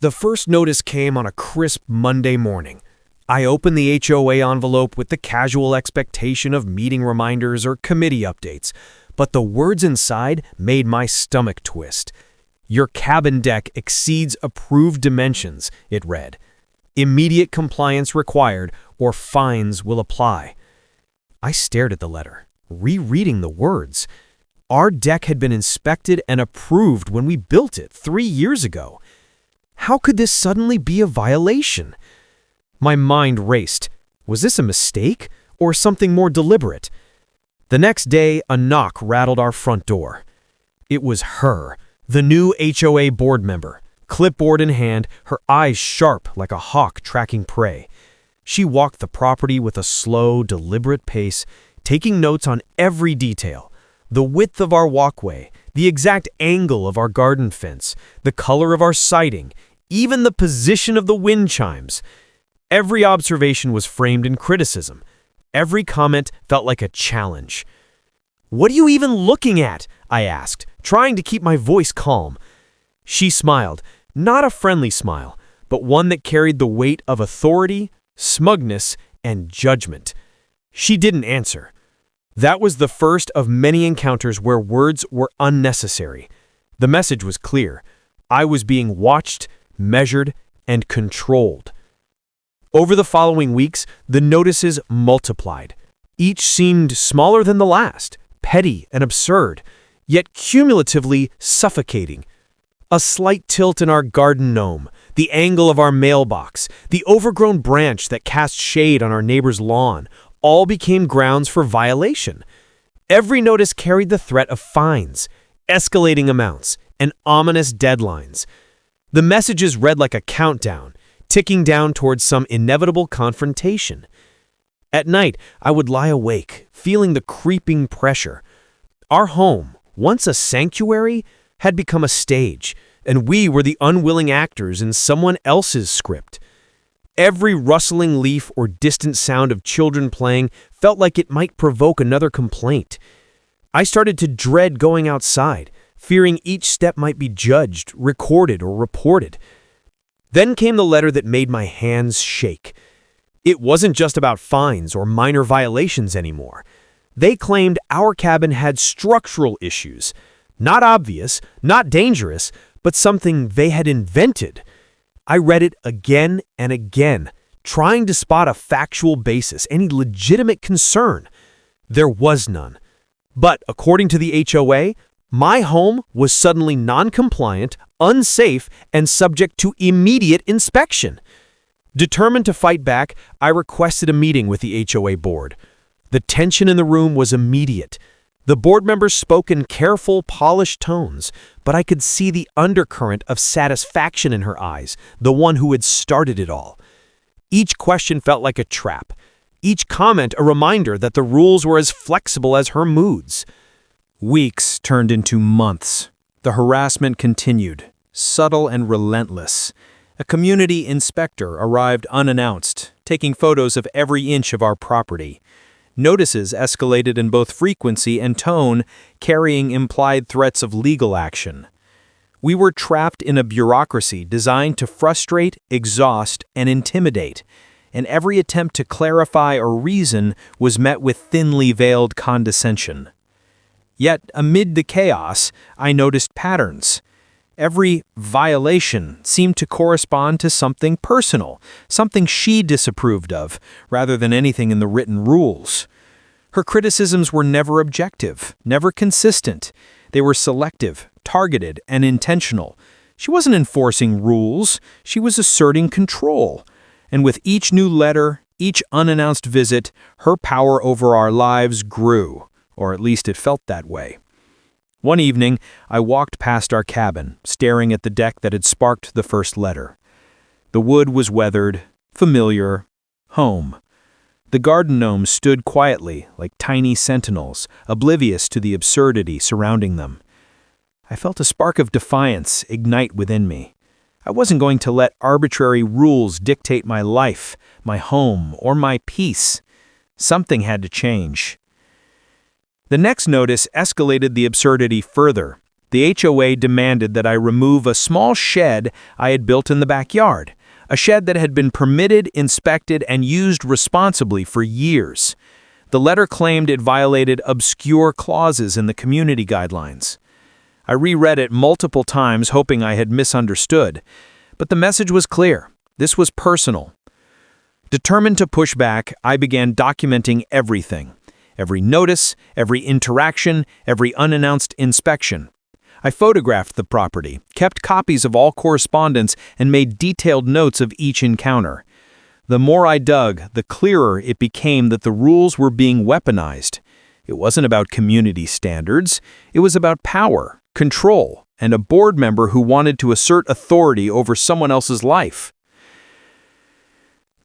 The first notice came on a crisp Monday morning. I opened the HOA envelope with the casual expectation of meeting reminders or committee updates, but the words inside made my stomach twist. "Your cabin deck exceeds approved dimensions," it read. "Immediate compliance required or fines will apply." I stared at the letter, rereading the words. Our deck had been inspected and approved when we built it 3 years ago. How could this suddenly be a violation? My mind raced. Was this a mistake or something more deliberate? The next day, a knock rattled our front door. It was her, the new HOA board member, clipboard in hand, her eyes sharp like a hawk tracking prey. She walked the property with a slow, deliberate pace, taking notes on every detail. The width of our walkway, the exact angle of our garden fence, the color of our siding, even the position of the wind chimes. Every observation was framed in criticism. Every comment felt like a challenge. "What are you even looking at?" I asked, trying to keep my voice calm. She smiled, not a friendly smile, but one that carried the weight of authority, smugness, and judgment. She didn't answer. That was the first of many encounters where words were unnecessary. The message was clear. I was being watched, measured, and controlled. Over the following weeks, the notices multiplied. Each seemed smaller than the last, petty and absurd, yet cumulatively suffocating. A slight tilt in our garden gnome, the angle of our mailbox, the overgrown branch that cast shade on our neighbor's lawn, all became grounds for violation. Every notice carried the threat of fines, escalating amounts, and ominous deadlines. The messages read like a countdown, ticking down towards some inevitable confrontation. At night, I would lie awake, feeling the creeping pressure. Our home, once a sanctuary, had become a stage, and we were the unwilling actors in someone else's script. Every rustling leaf or distant sound of children playing felt like it might provoke another complaint. I started to dread going outside, fearing each step might be judged, recorded, or reported. Then came the letter that made my hands shake. It wasn't just about fines or minor violations anymore. They claimed our cabin had structural issues. Not obvious, not dangerous, but something they had invented. I read it again and again, trying to spot a factual basis, any legitimate concern. There was none. But according to the HOA, my home was suddenly non-compliant, unsafe, and subject to immediate inspection. Determined to fight back, I requested a meeting with the HOA board. The tension in the room was immediate. The board members spoke in careful, polished tones, but I could see the undercurrent of satisfaction in her eyes, the one who had started it all. Each question felt like a trap. Each comment a reminder that the rules were as flexible as her moods. Weeks turned into months. The harassment continued, subtle and relentless. A community inspector arrived unannounced, taking photos of every inch of our property. Notices escalated in both frequency and tone, carrying implied threats of legal action. We were trapped in a bureaucracy designed to frustrate, exhaust, and intimidate, and every attempt to clarify or reason was met with thinly veiled condescension. Yet, amid the chaos, I noticed patterns. Every violation seemed to correspond to something personal, something she disapproved of, rather than anything in the written rules. Her criticisms were never objective, never consistent. They were selective, targeted, and intentional. She wasn't enforcing rules, she was asserting control. And with each new letter, each unannounced visit, her power over our lives grew, or at least it felt that way. One evening, I walked past our cabin, staring at the deck that had sparked the first letter. The wood was weathered, familiar, home. The garden gnomes stood quietly, like tiny sentinels, oblivious to the absurdity surrounding them. I felt a spark of defiance ignite within me. I wasn't going to let arbitrary rules dictate my life, my home, or my peace. Something had to change. The next notice escalated the absurdity further. The HOA demanded that I remove a small shed I had built in the backyard, a shed that had been permitted, inspected, and used responsibly for years. The letter claimed it violated obscure clauses in the community guidelines. I reread it multiple times, hoping I had misunderstood, but the message was clear. This was personal. Determined to push back, I began documenting everything. Every notice, every interaction, every unannounced inspection. I photographed the property, kept copies of all correspondence, and made detailed notes of each encounter. The more I dug, the clearer it became that the rules were being weaponized. It wasn't about community standards. It was about power, control, and a board member who wanted to assert authority over someone else's life.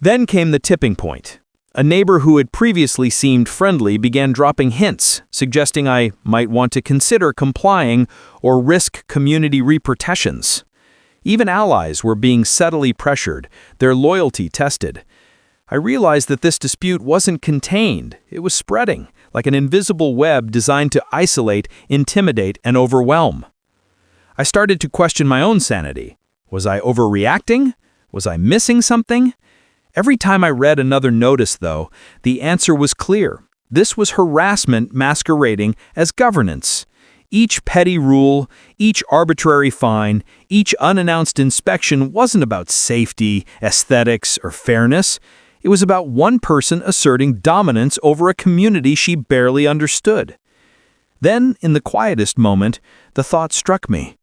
Then came the tipping point. A neighbor who had previously seemed friendly began dropping hints, suggesting I might want to consider complying or risk community repercussions. Even allies were being subtly pressured, their loyalty tested. I realized that this dispute wasn't contained. It was spreading, like an invisible web designed to isolate, intimidate, and overwhelm. I started to question my own sanity. Was I overreacting? Was I missing something? Every time I read another notice, though, the answer was clear. This was harassment masquerading as governance. Each petty rule, each arbitrary fine, each unannounced inspection wasn't about safety, aesthetics, or fairness. It was about one person asserting dominance over a community she barely understood. Then, in the quietest moment, the thought struck me.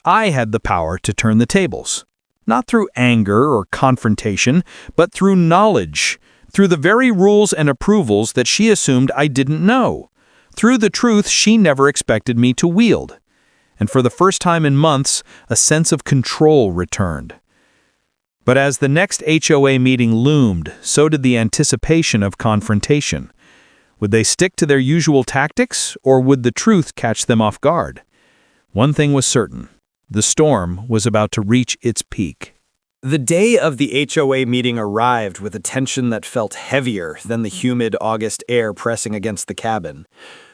I had the power to turn the tables. Not through anger or confrontation, but through knowledge, through the very rules and approvals that she assumed I didn't know, through the truth she never expected me to wield. And for the first time in months, a sense of control returned. But as the next HOA meeting loomed, so did the anticipation of confrontation. Would they stick to their usual tactics, or would the truth catch them off guard? One thing was certain. The storm was about to reach its peak. The day of the HOA meeting arrived with a tension that felt heavier than the humid August air pressing against the cabin.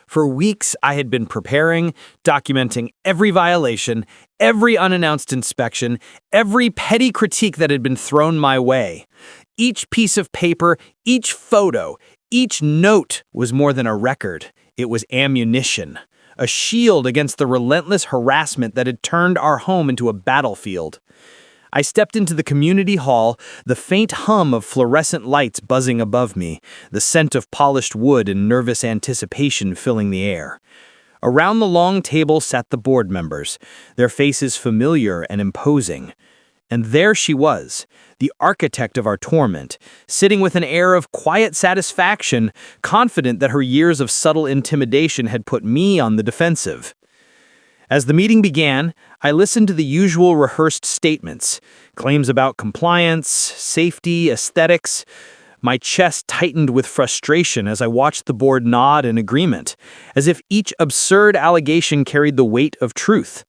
For weeks, I had been preparing, documenting every violation, every unannounced inspection, every petty critique that had been thrown my way. Each piece of paper, each photo, each note was more than a record. It was ammunition. A shield against the relentless harassment that had turned our home into a battlefield. I stepped into the community hall, the faint hum of fluorescent lights buzzing above me, the scent of polished wood and nervous anticipation filling the air. Around the long table sat the board members, their faces familiar and imposing. And there she was, the architect of our torment, sitting with an air of quiet satisfaction, confident that her years of subtle intimidation had put me on the defensive. As the meeting began, I listened to the usual rehearsed statements, claims about compliance, safety, aesthetics. My chest tightened with frustration as I watched the board nod in agreement, as if each absurd allegation carried the weight of truth.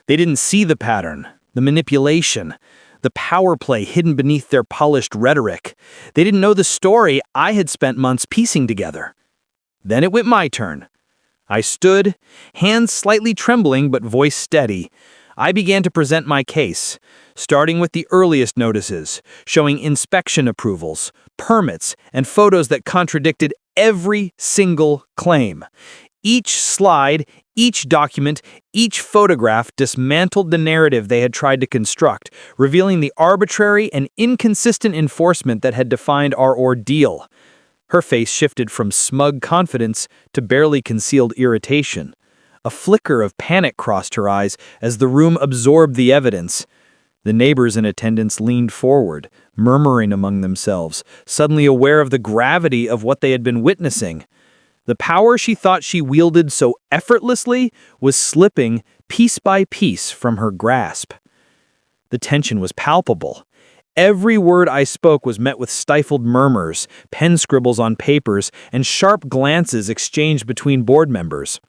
They didn't see the pattern, the manipulation, the power play hidden beneath their polished rhetoric. They didn't know the story I had spent months piecing together. Then it went my turn. I stood, hands slightly trembling but voice steady. I began to present my case, starting with the earliest notices, showing inspection approvals, permits, and photos that contradicted every single claim. Each slide, each document, each photograph dismantled the narrative they had tried to construct, revealing the arbitrary and inconsistent enforcement that had defined our ordeal. Her face shifted from smug confidence to barely concealed irritation. A flicker of panic crossed her eyes as the room absorbed the evidence. The neighbors in attendance leaned forward, murmuring among themselves, suddenly aware of the gravity of what they had been witnessing. The power she thought she wielded so effortlessly was slipping piece by piece from her grasp. The tension was palpable. Every word I spoke was met with stifled murmurs, pen scribbles on papers, and sharp glances exchanged between board members.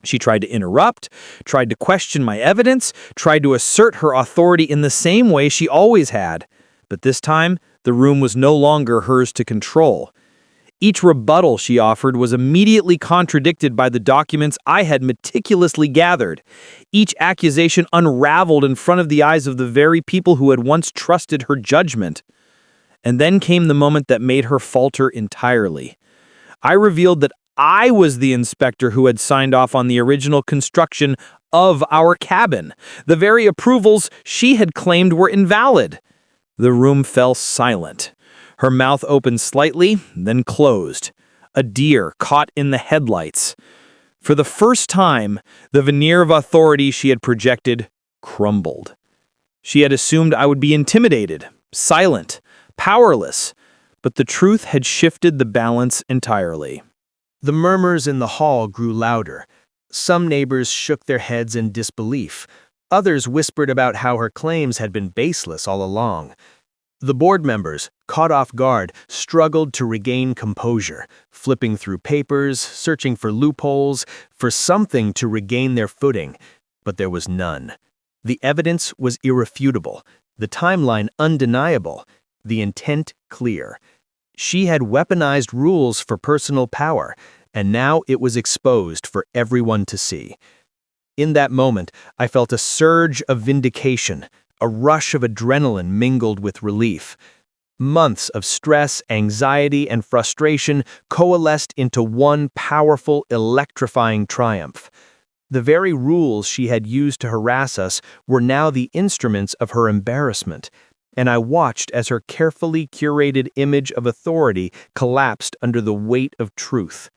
She tried to interrupt, tried to question my evidence, tried to assert her authority in the same way she always had. But this time, the room was no longer hers to control. Each rebuttal she offered was immediately contradicted by the documents I had meticulously gathered. Each accusation unraveled in front of the eyes of the very people who had once trusted her judgment. And then came the moment that made her falter entirely. I revealed that I was the inspector who had signed off on the original construction of our cabin, the very approvals she had claimed were invalid. The room fell silent. Her mouth opened slightly, then closed. A deer caught in the headlights. For the first time, the veneer of authority she had projected crumbled. She had assumed I would be intimidated, silent, powerless, but the truth had shifted the balance entirely. The murmurs in the hall grew louder. Some neighbors shook their heads in disbelief. Others whispered about how her claims had been baseless all along. The board members, caught off guard, struggled to regain composure, flipping through papers, searching for loopholes, for something to regain their footing. But there was none. The evidence was irrefutable, the timeline undeniable, the intent clear. She had weaponized rules for personal power, and now it was exposed for everyone to see. In that moment, I felt a surge of vindication, a rush of adrenaline mingled with relief. Months of stress, anxiety, and frustration coalesced into one powerful, electrifying triumph. The very rules she had used to harass us were now the instruments of her embarrassment, and I watched as her carefully curated image of authority collapsed under the weight of truth.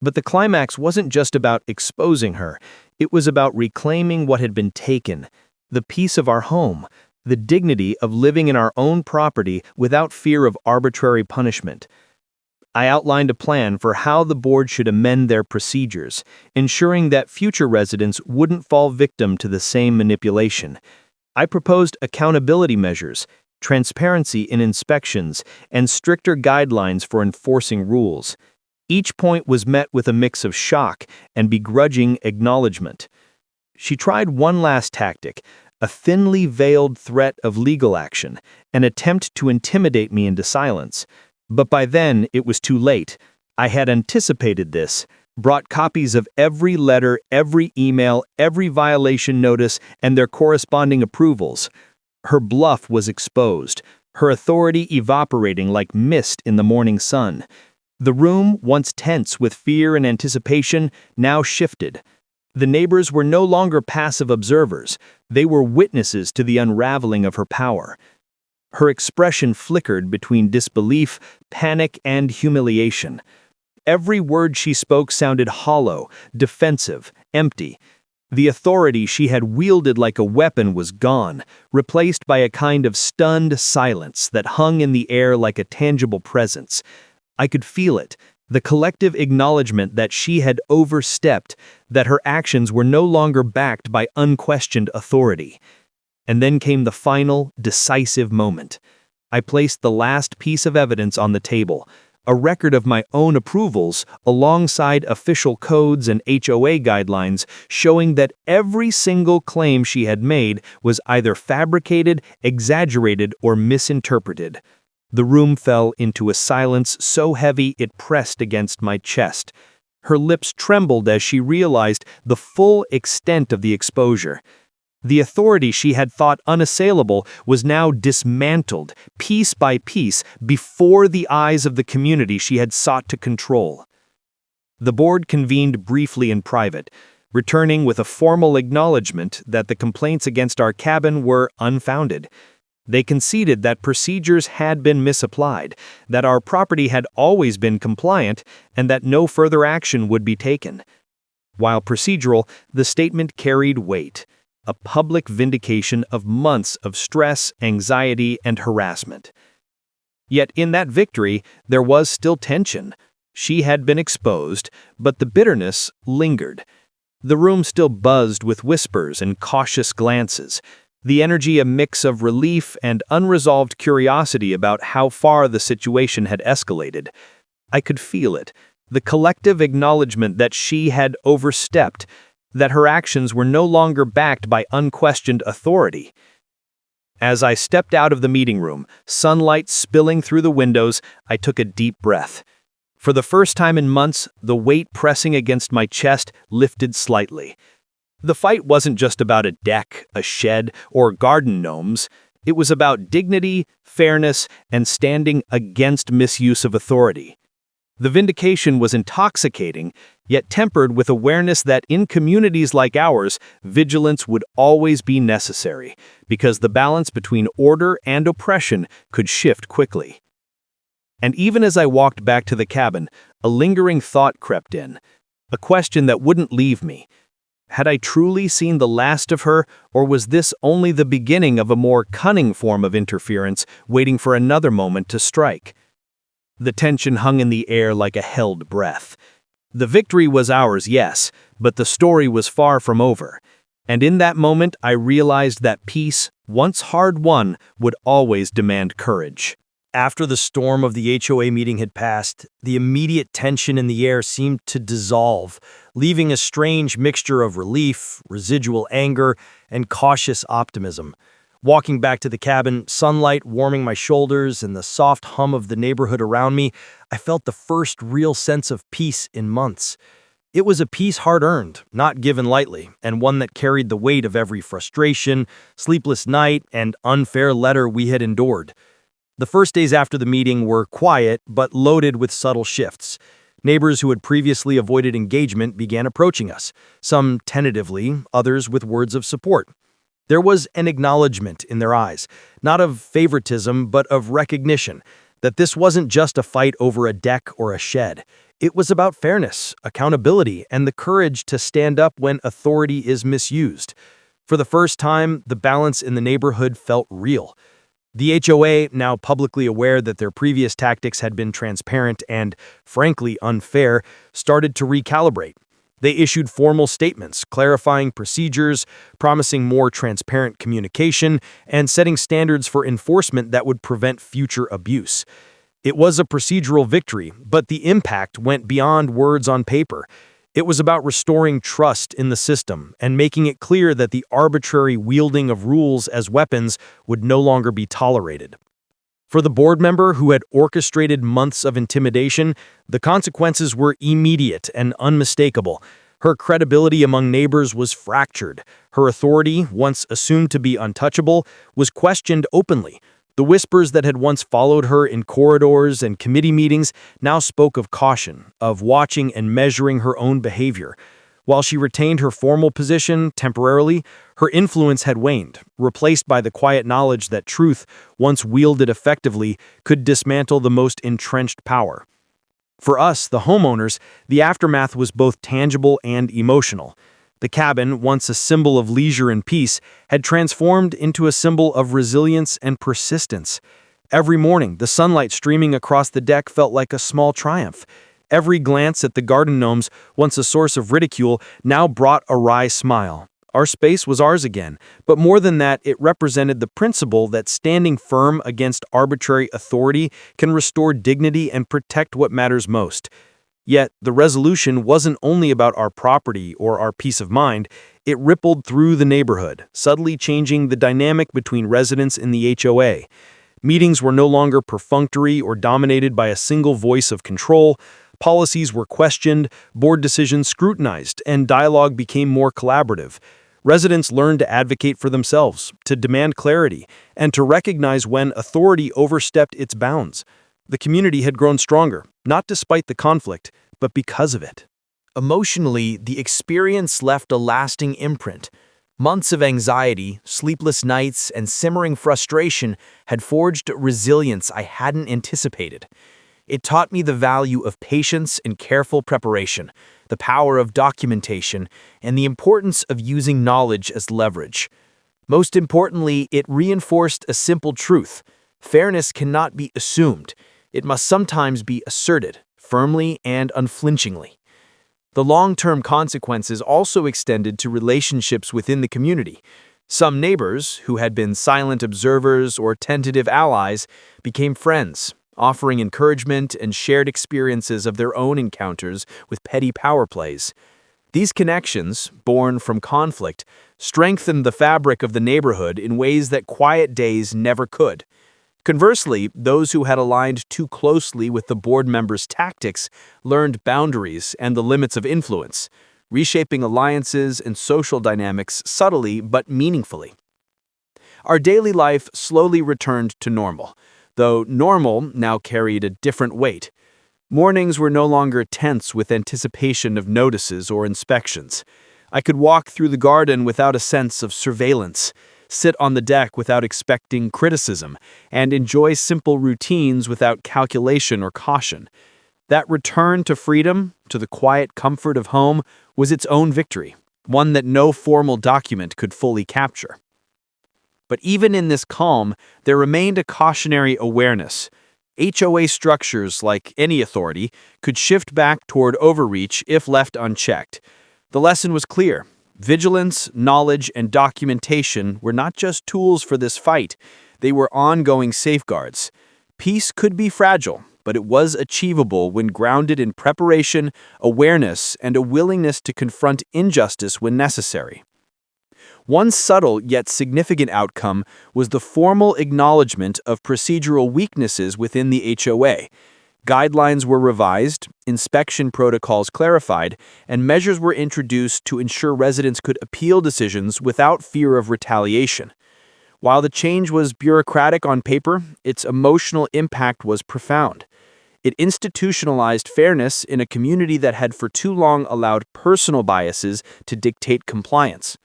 But the climax wasn't just about exposing her. It was about reclaiming what had been taken, the peace of our home, the dignity of living in our own property without fear of arbitrary punishment. I outlined a plan for how the board should amend their procedures, ensuring that future residents wouldn't fall victim to the same manipulation. I proposed accountability measures, transparency in inspections, and stricter guidelines for enforcing rules. Each point was met with a mix of shock and begrudging acknowledgement. She tried one last tactic, a thinly veiled threat of legal action, an attempt to intimidate me into silence. But by then, it was too late. I had anticipated this, brought copies of every letter, every email, every violation notice, and their corresponding approvals. Her bluff was exposed, her authority evaporating like mist in the morning sun. The room, once tense with fear and anticipation, now shifted. The neighbors were no longer passive observers. They were witnesses to the unraveling of her power. Her expression flickered between disbelief, panic, and humiliation. Every word she spoke sounded hollow, defensive, empty. The authority she had wielded like a weapon was gone, replaced by a kind of stunned silence that hung in the air like a tangible presence. I could feel it, the collective acknowledgement that she had overstepped, that her actions were no longer backed by unquestioned authority. And then came the final, decisive moment. I placed the last piece of evidence on the table, a record of my own approvals alongside official codes and HOA guidelines showing that every single claim she had made was either fabricated, exaggerated, or misinterpreted. The room fell into a silence so heavy it pressed against my chest. Her lips trembled as she realized the full extent of the exposure. The authority she had thought unassailable was now dismantled, piece by piece, before the eyes of the community she had sought to control. The board convened briefly in private, returning with a formal acknowledgement that the complaints against our cabin were unfounded. They conceded that procedures had been misapplied, that our property had always been compliant, and that no further action would be taken. While procedural, the statement carried weight. A public vindication of months of stress, anxiety, and harassment. Yet in that victory, there was still tension. She had been exposed, but the bitterness lingered. The room still buzzed with whispers and cautious glances, the energy a mix of relief and unresolved curiosity about how far the situation had escalated. I could feel it, the collective acknowledgement that she had overstepped, that her actions were no longer backed by unquestioned authority. As I stepped out of the meeting room, sunlight spilling through the windows, I took a deep breath. For the first time in months, the weight pressing against my chest lifted slightly. The fight wasn't just about a deck, a shed, or garden gnomes. It was about dignity, fairness, and standing against misuse of authority. The vindication was intoxicating, yet tempered with awareness that in communities like ours, vigilance would always be necessary, because the balance between order and oppression could shift quickly. And even as I walked back to the cabin, a lingering thought crept in, a question that wouldn't leave me. Had I truly seen the last of her, or was this only the beginning of a more cunning form of interference, waiting for another moment to strike? The tension hung in the air like a held breath. The victory was ours, yes, but the story was far from over. And in that moment, I realized that peace, once hard won, would always demand courage. After the storm of the HOA meeting had passed, the immediate tension in the air seemed to dissolve, leaving a strange mixture of relief, residual anger, and cautious optimism. Walking back to the cabin, sunlight warming my shoulders and the soft hum of the neighborhood around me, I felt the first real sense of peace in months. It was a peace hard-earned, not given lightly, and one that carried the weight of every frustration, sleepless night, and unfair letter we had endured. The first days after the meeting were quiet, but loaded with subtle shifts. Neighbors who had previously avoided engagement began approaching us, some tentatively, others with words of support. There was an acknowledgement in their eyes, not of favoritism, but of recognition, that this wasn't just a fight over a deck or a shed. It was about fairness, accountability, and the courage to stand up when authority is misused. For the first time, the balance in the neighborhood felt real. The HOA, now publicly aware that their previous tactics had been transparent and, frankly, unfair, started to recalibrate. They issued formal statements, clarifying procedures, promising more transparent communication, and setting standards for enforcement that would prevent future abuse. It was a procedural victory, but the impact went beyond words on paper. It was about restoring trust in the system and making it clear that the arbitrary wielding of rules as weapons would no longer be tolerated. For the board member who had orchestrated months of intimidation, the consequences were immediate and unmistakable. Her credibility among neighbors was fractured. Her authority, once assumed to be untouchable, was questioned openly. The whispers that had once followed her in corridors and committee meetings now spoke of caution, of watching and measuring her own behavior. While she retained her formal position temporarily, her influence had waned, replaced by the quiet knowledge that truth, once wielded effectively, could dismantle the most entrenched power. For us, the homeowners, the aftermath was both tangible and emotional. The cabin, once a symbol of leisure and peace, had transformed into a symbol of resilience and persistence. Every morning, the sunlight streaming across the deck felt like a small triumph. Every glance at the garden gnomes, once a source of ridicule, now brought a wry smile. Our space was ours again, but more than that, it represented the principle that standing firm against arbitrary authority can restore dignity and protect what matters most. Yet, the resolution wasn't only about our property or our peace of mind, it rippled through the neighborhood, subtly changing the dynamic between residents in the HOA. Meetings were no longer perfunctory or dominated by a single voice of control. Policies were questioned, board decisions scrutinized, and dialogue became more collaborative. Residents learned to advocate for themselves, to demand clarity, and to recognize when authority overstepped its bounds. The community had grown stronger, not despite the conflict, but because of it. Emotionally, the experience left a lasting imprint. Months of anxiety, sleepless nights, and simmering frustration had forged resilience I hadn't anticipated. It taught me the value of patience and careful preparation, the power of documentation, and the importance of using knowledge as leverage. Most importantly, it reinforced a simple truth: fairness cannot be assumed. It must sometimes be asserted, firmly and unflinchingly. The long-term consequences also extended to relationships within the community. Some neighbors, who had been silent observers or tentative allies, became friends, offering encouragement and shared experiences of their own encounters with petty power plays. These connections, born from conflict, strengthened the fabric of the neighborhood in ways that quiet days never could. Conversely, those who had aligned too closely with the board members' tactics learned boundaries and the limits of influence, reshaping alliances and social dynamics subtly but meaningfully. Our daily life slowly returned to normal, though normal now carried a different weight. Mornings were no longer tense with anticipation of notices or inspections. I could walk through the garden without a sense of surveillance, sit on the deck without expecting criticism, and enjoy simple routines without calculation or caution. That return to freedom, to the quiet comfort of home, was its own victory, one that no formal document could fully capture. But even in this calm, there remained a cautionary awareness. HOA structures, like any authority, could shift back toward overreach if left unchecked. The lesson was clear. Vigilance, knowledge, and documentation were not just tools for this fight, they were ongoing safeguards. Peace could be fragile, but it was achievable when grounded in preparation, awareness, and a willingness to confront injustice when necessary. One subtle yet significant outcome was the formal acknowledgement of procedural weaknesses within the HOA. Guidelines were revised, inspection protocols clarified, and measures were introduced to ensure residents could appeal decisions without fear of retaliation. While the change was bureaucratic on paper, its emotional impact was profound. It institutionalized fairness in a community that had for too long allowed personal biases to dictate compliance.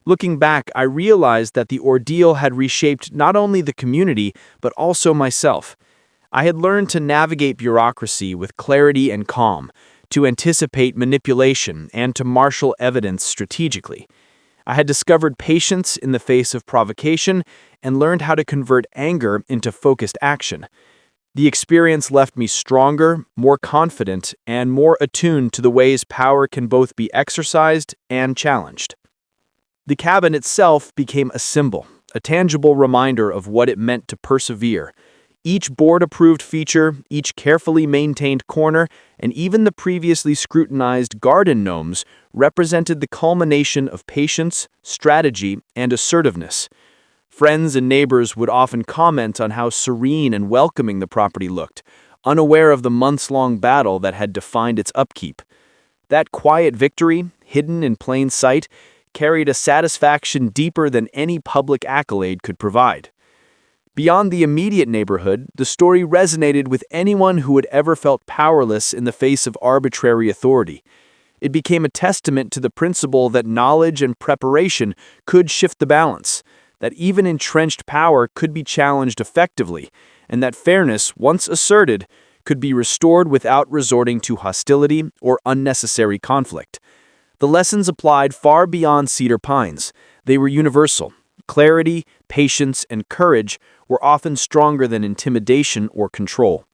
Looking back, I realized that the ordeal had reshaped not only the community, but also myself. I had learned to navigate bureaucracy with clarity and calm, to anticipate manipulation, and to marshal evidence strategically. I had discovered patience in the face of provocation and learned how to convert anger into focused action. The experience left me stronger, more confident, and more attuned to the ways power can both be exercised and challenged. The cabin itself became a symbol, a tangible reminder of what it meant to persevere. Each board-approved feature, each carefully maintained corner, and even the previously scrutinized garden gnomes represented the culmination of patience, strategy, and assertiveness. Friends and neighbors would often comment on how serene and welcoming the property looked, unaware of the months-long battle that had defined its upkeep. That quiet victory, hidden in plain sight, carried a satisfaction deeper than any public accolade could provide. Beyond the immediate neighborhood, the story resonated with anyone who had ever felt powerless in the face of arbitrary authority. It became a testament to the principle that knowledge and preparation could shift the balance, that even entrenched power could be challenged effectively, and that fairness, once asserted, could be restored without resorting to hostility or unnecessary conflict. The lessons applied far beyond Cedar Pines. They were universal. Clarity, patience, and courage were often stronger than intimidation or control.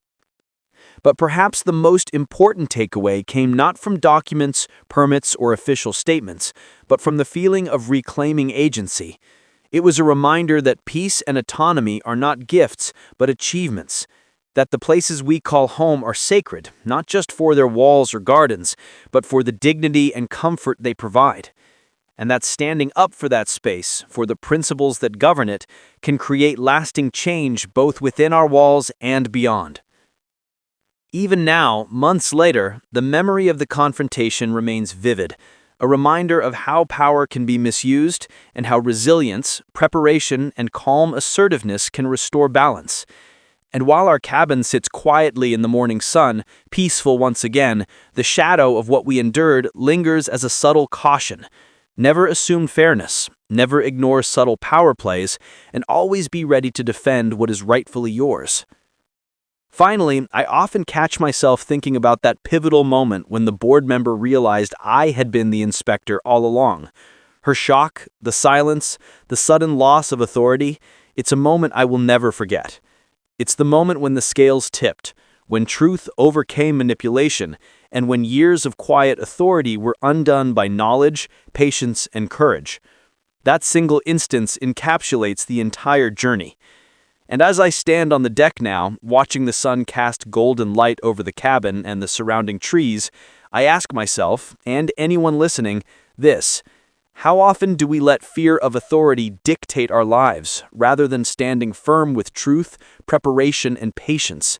But perhaps the most important takeaway came not from documents, permits, or official statements, but from the feeling of reclaiming agency. It was a reminder that peace and autonomy are not gifts, but achievements. That the places we call home are sacred, not just for their walls or gardens, but for the dignity and comfort they provide. And that standing up for that space, for the principles that govern it, can create lasting change both within our walls and beyond. Even now, months later, the memory of the confrontation remains vivid, a reminder of how power can be misused and how resilience, preparation, and calm assertiveness can restore balance. And while our cabin sits quietly in the morning sun, peaceful once again, the shadow of what we endured lingers as a subtle caution. Never assume fairness, never ignore subtle power plays, and always be ready to defend what is rightfully yours. Finally, I often catch myself thinking about that pivotal moment when the board member realized I had been the inspector all along. Her shock, the silence, the sudden loss of authority, it's a moment I will never forget. It's the moment when the scales tipped, when truth overcame manipulation, and when years of quiet authority were undone by knowledge, patience, and courage. That single instance encapsulates the entire journey. And as I stand on the deck now, watching the sun cast golden light over the cabin and the surrounding trees, I ask myself, and anyone listening, this: How often do we let fear of authority dictate our lives, rather than standing firm with truth, preparation, and patience?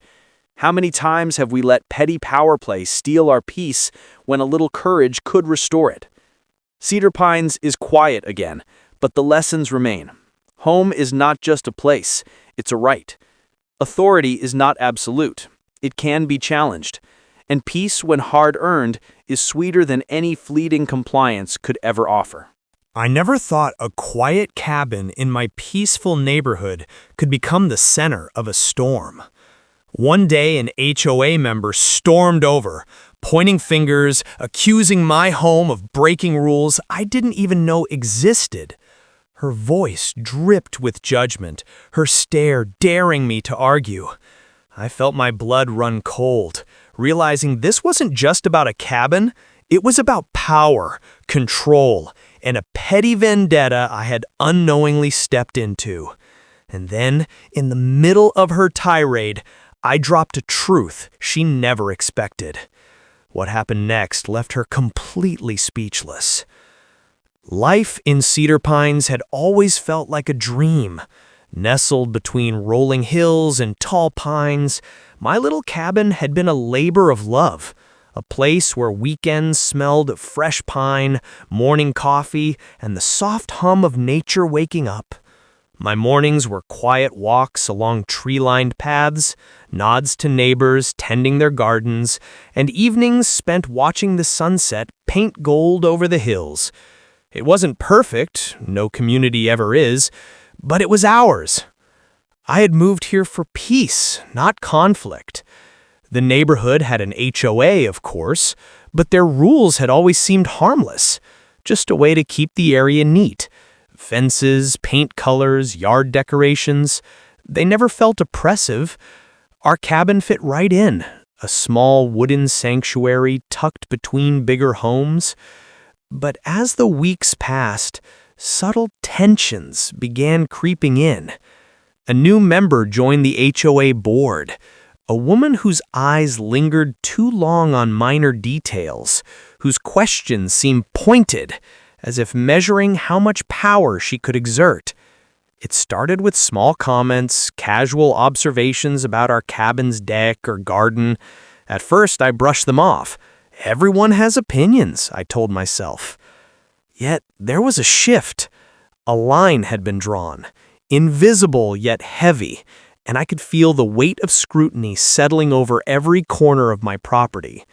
How many times have we let petty power play steal our peace when a little courage could restore it? Cedar Pines is quiet again, but the lessons remain. Home is not just a place, it's a right. Authority is not absolute. It can be challenged. And peace, when hard-earned, is sweeter than any fleeting compliance could ever offer. I never thought a quiet cabin in my peaceful neighborhood could become the center of a storm. One day, an HOA member stormed over, pointing fingers, accusing my home of breaking rules I didn't even know existed. Her voice dripped with judgment, her stare daring me to argue. I felt my blood run cold, realizing this wasn't just about a cabin, it was about power, control, and a petty vendetta I had unknowingly stepped into. And then, in the middle of her tirade, I dropped a truth she never expected. What happened next left her completely speechless. Life in Cedar Pines had always felt like a dream. Nestled between rolling hills and tall pines, my little cabin had been a labor of love, a place where weekends smelled of fresh pine, morning coffee, and the soft hum of nature waking up. My mornings were quiet walks along tree-lined paths, nods to neighbors tending their gardens, and evenings spent watching the sunset paint gold over the hills. It wasn't perfect, no community ever is, but it was ours. I had moved here for peace, not conflict. The neighborhood had an HOA, of course, but their rules had always seemed harmless, just a way to keep the area neat. Fences, paint colors, yard decorations, they never felt oppressive. Our cabin fit right in, a small wooden sanctuary tucked between bigger homes. But as the weeks passed, subtle tensions began creeping in. A new member joined the HOA board, a woman whose eyes lingered too long on minor details, whose questions seemed pointed, as if measuring how much power she could exert. It started with small comments, casual observations about our cabin's deck or garden. At first, I brushed them off. Everyone has opinions, I told myself. Yet there was a shift. A line had been drawn, invisible yet heavy, and I could feel the weight of scrutiny settling over every corner of my property.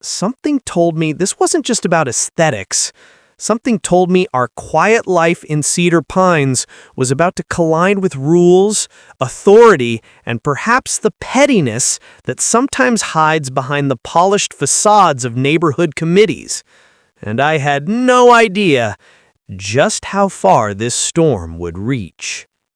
Something told me this wasn't just about aesthetics. Something told me our quiet life in Cedar Pines was about to collide with rules, authority, and perhaps the pettiness that sometimes hides behind the polished facades of neighborhood committees. And I had no idea just how far this storm would reach.